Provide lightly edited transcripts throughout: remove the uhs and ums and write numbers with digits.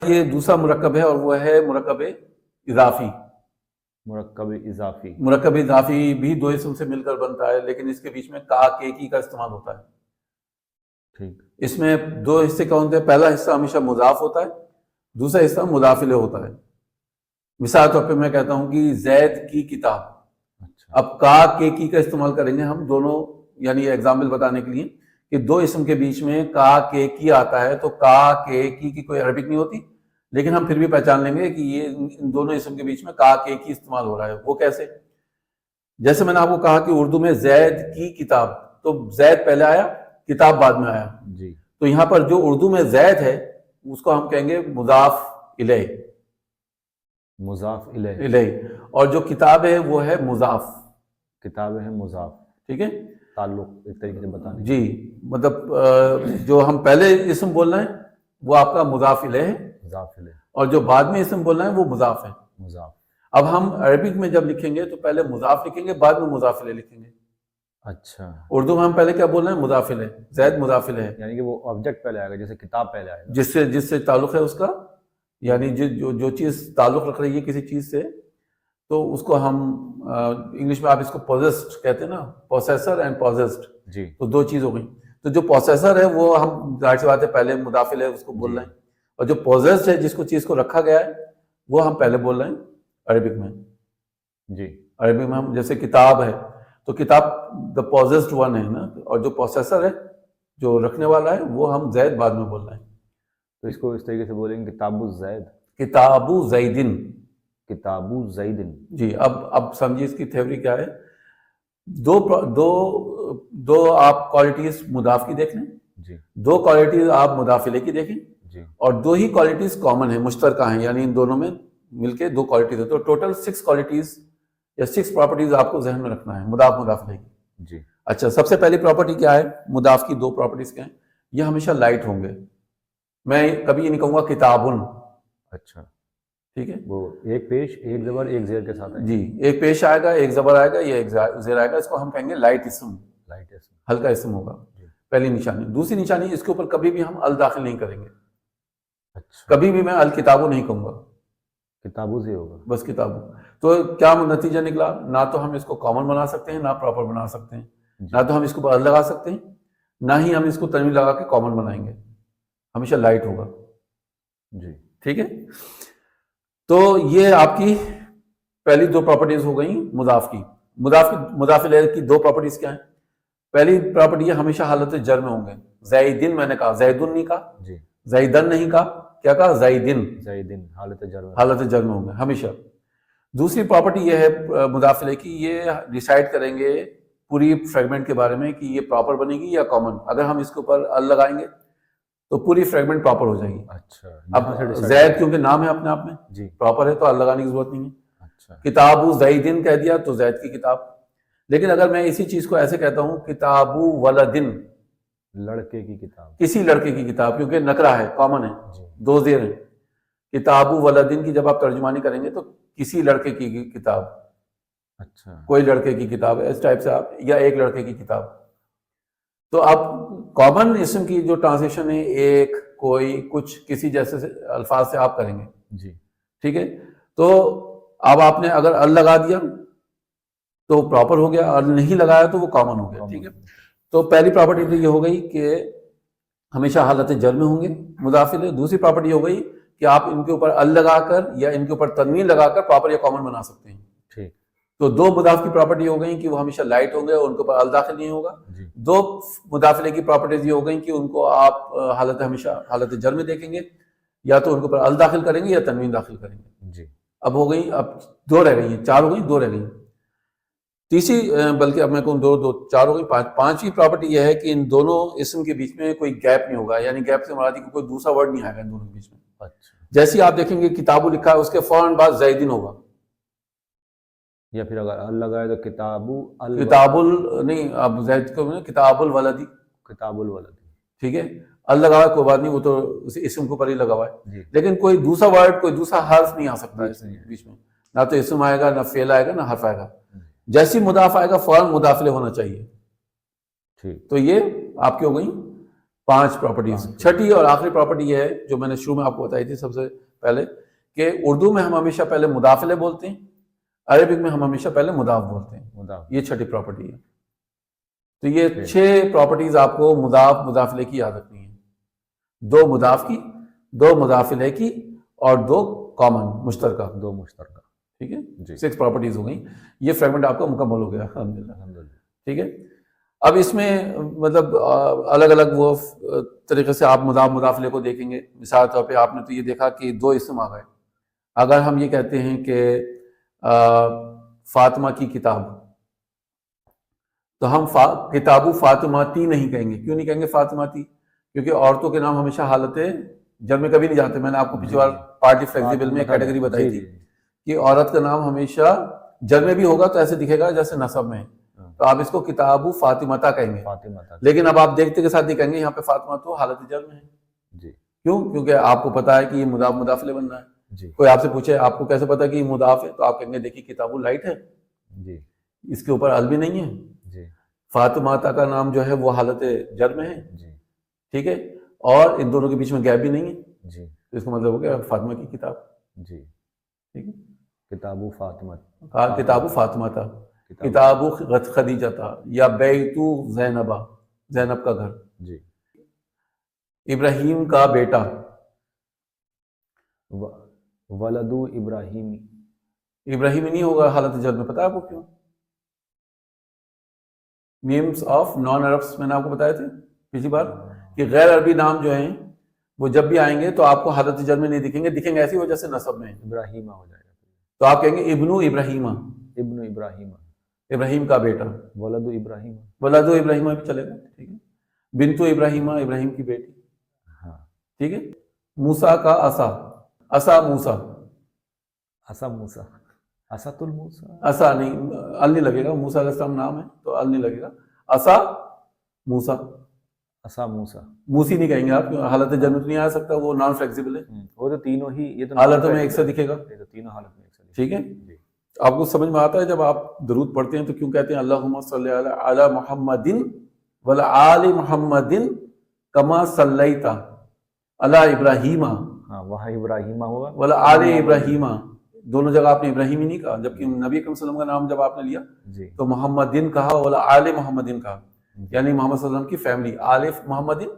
یہ دوسرا مرکب ہے اور وہ ہے مرکب اضافی. مرکب اضافی بھی دو اسم سے مل کر بنتا ہے، لیکن اس کے بیچ میں کا کے کی کا استعمال ہوتا ہے. ٹھیک. اس میں دو حصے کون ہوتے ہیں؟ پہلا حصہ ہمیشہ مضاف ہوتا ہے، دوسرا حصہ مضاف الیہ ہوتا ہے. مثال طور پہ میں کہتا ہوں کہ زید کی کتاب. اب کا کے کی کا استعمال کریں گے ہم دونوں، یعنی یہ ایگزامپل بتانے کے لیے کہ دو اسم کے بیچ میں کا کے کی آتا ہے تو کا کے کی کوئی عربک نہیں ہوتی، لیکن ہم پھر بھی پہچان لیں گے کہ یہ ان دونوں اسم کے بیچ میں کا کے کی استعمال ہو رہا ہے. وہ کیسے؟ جیسے میں نے آپ کو کہا کہ اردو میں زید کی کتاب، تو زید پہلے آیا، کتاب بعد میں آیا. جی. تو یہاں پر جو اردو میں زید ہے اس کو ہم کہیں گے مضاف الیہ. مضاف الیہ. اور جو کتاب ہے وہ ہے مضاف. کتاب ہے مضاف. ٹھیک ہے، تعلق ایک طریقے سے بتانے. جی، مطلب جو ہم پہلے اسم بول رہے ہیں وہ آپ کا مضاف الیہ ہے، مضاف الیہ. اور جو بعد میں اسم بول رہے ہیں وہ مضاف ہے. مضاف. اب ہم عربک میں جب لکھیں گے تو پہلے مضاف لکھیں گے، بعد میں مضاف الیہ لکھیں گے. اچھا. اردو میں ہم پہلے کیا بول رہے ہیں؟ مضاف الیہ. زید مضاف الیہ ہے، یعنی کہ وہ آبجیکٹ پہلے آئے گا، جیسے کتاب پہلے آئے گا، جس سے تعلق ہے اس کا، یعنی جو چیز تعلق رکھ رہی ہے کسی چیز سے، تو اس کو ہم انگلش میں آپ اس کو پوزیسڈ کہتے ہیں نا، پوسیسر اینڈ پوزیسڈ. جی. تو دو چیز ہو گئی. تو جو پوسیسر ہے وہ ہم ظاہر سی بات ہے پہلے مضاف الیہ اس کو بول رہے ہیں، اور جو پوزیسڈ ہے جس کو چیز کو رکھا گیا ہے وہ ہم پہلے بول رہے ہیں عربک میں. جی. عربی میں ہم جیسے کتاب ہے تو کتاب دا پوزیسڈ ون ہے نا، اور جو پوسیسر ہے جو رکھنے والا ہے وہ ہم زید بعد میں بول رہے ہیں. تو اس کو اس طریقے سے بولیں گے کتاب الزید. کتاب زیدن. کتاب الزیدن. جی. اب سمجھیے اس کی تھیوری کیا ہے. دو آپ کوالٹیز مضاف کی دیکھ لیں. جی. دو کوالٹیز آپ مضاف الیہ کی دیکھیں. جی. اور دو ہی کوالٹیز کامن ہیں، مشترکہ ہیں، یعنی ان دونوں میں مل کے دو کوالٹیز ہیں. تو ٹوٹل 6 کوالٹیز یا 6 پراپرٹیز آپ کو ذہن میں رکھنا ہے مضاف الیہ کی. جی. اچھا، سب سے پہلی پراپرٹی کیا ہے؟ مضاف کی 2 پراپرٹیز کیا ہیں؟ یہ ہمیشہ لائٹ ہوں گے. میں کبھی یہ نہیں کہوں گا کتابن. اچھا. ٹھیک ہے، وہ ایک پیش ایک زبر ایک زیر کے ساتھ ہے. جی، ایک پیش آئے گا، ایک زبر آئے گا، یا ایک زیر آئے گا. اس کو ہم کہیں گے لائٹ اسم. لائٹ اسم. ہلکا اسم ہوگا. پہلی نشانی. دوسری نشانی، اس کے اوپر کبھی بھی ہم ال داخل نہیں کریں گے. اچھا. کبھی بھی میں الکتابو نہیں کہوں گا، کتابوں سے ہوگا، بس کتابو. تو کیا نتیجہ نکلا؟ نہ تو ہم اس کو کامن بنا سکتے ہیں، نہ پراپر بنا سکتے ہیں. نہ تو ہم اس کو ال لگا سکتے ہیں، نہ ہی ہم اس کو تنوین لگا کے کامن بنائیں گے. ہمیشہ لائٹ ہوگا. جی. ٹھیک ہے. تو یہ آپ کی پہلی 2 پراپرٹیز ہو گئیں مضاف کی. مضاف الیہ کی 2 پراپرٹیز کیا ہیں؟ پہلی پراپرٹی یہ ہمیشہ حالت جر میں ہوں گے. زیدن میں نے کہا، زیدن نہیں کہا. جی. زیدن نہیں کہا، کیا کہا؟ زیدن. زیدن حالت جر میں. حالت جر میں ہوں گے ہمیشہ. دوسری پراپرٹی یہ ہے مضاف الیہ کی، یہ ڈیسائیڈ کریں گے پوری فریگمنٹ کے بارے میں کہ یہ پراپر بنے گی یا کامن. اگر ہم اس کے اوپر ال لگائیں گے تو پوری فریگمنٹ پراپر ہو جائے گی. اچھا. اب زید کیونکہ نام ہے اپنے آپ میں، جی، پراپر ہے تو ال لگانے کی ضرورت نہیں ہے. اچھا. کتاب زیدن کہہ دیا تو زید کی کتاب. لیکن اگر میں اسی چیز کو ایسے کہتا ہوں کتاب ولدن، لڑکے کی کتاب، کسی لڑکے کی کتاب، کیونکہ نکرہ ہے، کامن ہے، جی، 2 زیر ہیں. کتاب ولدن کی جب آپ ترجمانی کریں گے تو کسی لڑکے کی کتاب. اچھا. کوئی لڑکے کی کتاب ہے، اس ٹائپ سے آپ، یا ایک لڑکے کی کتاب. تو اب کامن اسم کی جو ٹرانسلیشن ہے ایک، کوئی، کچھ، کسی جیسے الفاظ سے آپ کریں گے. جی. ٹھیک ہے. تو اب آپ نے اگر ال لگا دیا تو پراپر ہو گیا، اور نہیں لگایا تو وہ کامن ہو گیا. ٹھیک ہے. تو پہلی پراپرٹی تو یہ ہو گئی کہ ہمیشہ حالت جر میں ہوں گے مضاف الیہ. دوسری پراپرٹی ہو گئی کہ آپ ان کے اوپر ال لگا کر یا ان کے اوپر تنوین لگا کر پراپر یا کامن بنا سکتے ہیں. ٹھیک. تو 2 مضاف کی پراپرٹی ہو گئی کہ وہ ہمیشہ لائٹ ہوں گے اور ان کے اوپر ال داخل نہیں ہوگا. جی. 2 مضاف الیہ کی پراپرٹیز یہ ہو گئی کہ ان کو آپ ہمیشہ حالت جر میں دیکھیں گے، یا تو ان کے اوپر ال داخل کریں گے یا تنوین داخل کریں گے. جی. اب ہو گئی، اب 2 رہ گئی ہیں، 4 ہو گئی، 2 رہ گئی. تیسری، بلکہ اب میں کہوں 2 4 ہو گئی، 5ویں پراپرٹی یہ ہے کہ ان دونوں اسم کے بیچ میں کوئی گیپ نہیں ہوگا. یعنی گیپ سے مراد کوئی دوسرا ورڈ نہیں آئے گا ان دونوں کے بیچ میں. اچھا. جیسے آپ دیکھیں گے کتابو لکھا ہے، اس کے فوراً بعد زیدن ہوگا. یا پھر اگر ال لگائے تو کتاب نہیں، اب زید کو کتاب الولدی. کتاب الولد. ٹھیک ہے. ال لگا کوئی بات نہیں، وہ تو اسم کو پر ہی لگا ہوا ہے. جی. لیکن کوئی دوسرا ورڈ، کوئی دوسرا حرف نہیں آ سکتا اس بیچ میں. نہ تو اسم آئے گا، نہ فعل آئے گا، نہ حرف آئے گا. جیسی مضاف آئے گا فوراً مضاف الیہ ہونا چاہیے. ٹھیک. تو یہ آپ کی ہو گئی 5 پراپرٹیز. چھٹی اور آخری پراپرٹی یہ ہے جو میں نے شروع میں آپ کو بتائی تھی سب سے پہلے کہ اردو میں ہم ہمیشہ پہلے مضاف الیہ بولتے ہیں, عربک میں ہم ہمیشہ پہلے مضاف بولتے ہیں. مضاف. یہ چھٹی پراپرٹی ہے. تو یہ 6 پراپرٹیز آپ کو مضاف مضاف الیہ کی یاد رکھنی ہے. 2 مضاف کی, 2 مضاف الیہ کی اور 2 کامن مشترکہ. 2 مشترکہ. ٹھیک ہے, جی. 6 پراپرٹیز ہو گئیں. یہ فریگمنٹ آپ کا مکمل ہو گیا الحمدللہ. الحمدللہ. ٹھیک ہے. اب اس میں مطلب الگ الگ وہ طریقے سے آپ مضاف مضاف الیہ کو دیکھیں گے. مثال طور پہ آپ نے تو یہ دیکھا کہ 2 اسم آ گئے. اگر ہم یہ کہتے ہیں کہ فاطمہ کی کتاب, تو ہم کتاب فاطماتی نہیں کہیں گے. کیوں نہیں کہیں گے فاطماتی؟ کیونکہ عورتوں کے نام ہمیشہ حالت جر میں کبھی نہیں جاتے. میں نے آپ کو پچھلی بار پارٹی فلیکسیبل میں کیٹیگری بتائی تھی کہ عورت کا نام ہمیشہ جر میں بھی ہوگا تو ایسے دکھے گا جیسے نصب میں, تو آپ اس کو کتاب فاطمتا کہیں گے. لیکن اب آپ دیکھتے کے ساتھ یہ کہیں گے یہاں پہ فاطمہ تو حالت جر میں ہے. جی. کیوں؟ کیونکہ آپ کو پتا ہے کہ یہ مضاف مضاف الیہ بننا ہے. جی. کوئی آپ سے پوچھے آپ کو کیسے پتا کہ یہ مضاف ہے, تو آپ کہیں گے دیکھیے کتاب لائٹ ہے. جی. اس کے اوپر ال بھی نہیں ہے. جی. فاطماتا کا نام جو ہے وہ حالت جر میں ہے. جی. ٹھیک ہے, اور ان دونوں کے بیچ میں گیپ بھی نہیں ہے. جی. تو اس کا مطلب ہو گیا فاطمہ کی کتاب. جی. ٹھیک ہے, کتاب فاطمہ. کتاب فاطمہ تھا, کتاب خدیجہ تھا, یا بیت زینبہ, زینب کا گھر. جی. ابراہیم کا بیٹا, ولد ابراہیم. ابراہیم نہیں ہوگا حالت جر میں. پتا ہے آپ کو کیوں؟ نیمز آف نان عربس میں نے آپ کو بتایا تھے پچھلی بار کہ غیر عربی نام جو ہیں وہ جب بھی آئیں گے تو آپ کو حالت جر میں نہیں دکھیں گے, دکھیں گے ایسی وجہ سے نصب میں. ابراہیمہ ہو جائے گا. تو آپ کہیں گے ابن ابراہیمہ, ابن ابراہیمہ, ابراہیم کا بیٹا. ولد ابراہیمہ. ولد ابراہیمہ بھی چلے گا. ٹھیک ہے. بنت ابراہیمہ, ابراہیم کی بیٹی. ہاں. ٹھیک ہے. موسیٰ کا عصا, عصا موسیٰ. عصا موسیٰ. عصا الموسیٰ. عصا نہیں, ال نہیں لگے گا. موسیٰ علیہ السلام نام ہے تو ال نہیں لگے گا. عصا موسیٰ. عصا موسیٰ. موسی نہیں کہیں گے آپ, حالت جر میں تو نہیں آ سکتا, وہ نان فلیکسیبل ہے. وہ تو تینوں ہی, یہ تو حالتوں میں ایک سے دکھے گا. یہ تو تینوں حالت میں ایک سے. ٹھیک ہے. آپ کو سمجھ میں آتا ہے جب آپ درود پڑھتے ہیں تو کیوں کہتے ہیں اللہم صلی علی محمد وعلی آل محمد کما صلیت علی ابراہیم. ہاں, وہاں ابراہیمہ ہوگا. وعلی آل ابراہیم, دونوں جگہ آپ نے ابراہیم ہی نہیں کہا, جبکہ نبی اکرم صلی اللہ علیہ وسلم کا نام جب آپ نے لیا جی تو محمدین کہا, وعلی آل محمدین کہا, یعنی محمد صلی اللہ علیہ وسلم کی فیملی آل محمدین.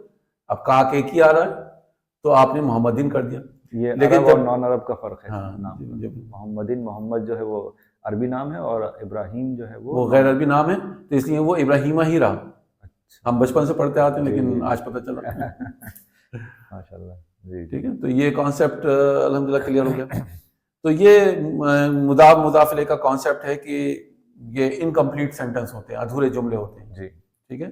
اب کہا کہ ایک ہی آ رہا ہے تو آپ نے محمدین کر دیا. یہ لیکن عرب جب اور نان عرب کا فرق ہے. ہاں, نام جب محمدین, محمد جو ہے وہ عربی نام ہے اور ابراہیم جو ہے وہ غیر عربی نام ہے, تو اس لیے وہ ابراہیمہ ہی رہا. اچھا. ہم بچپن سے پڑھتے آتے ہیں لیکن آج پتہ چلا. ماشاء اللہ. جی. ٹھیک ہے, تو یہ کانسیپٹ الحمدللہ کلیئر ہو گیا. تو یہ مضاف مضاف الیہ کا کانسیپٹ ہے کہ یہ انکمپلیٹ سینٹنس ہوتے ہیں, ادھورے جملے ہوتے ہیں. جی. ٹھیک ہے.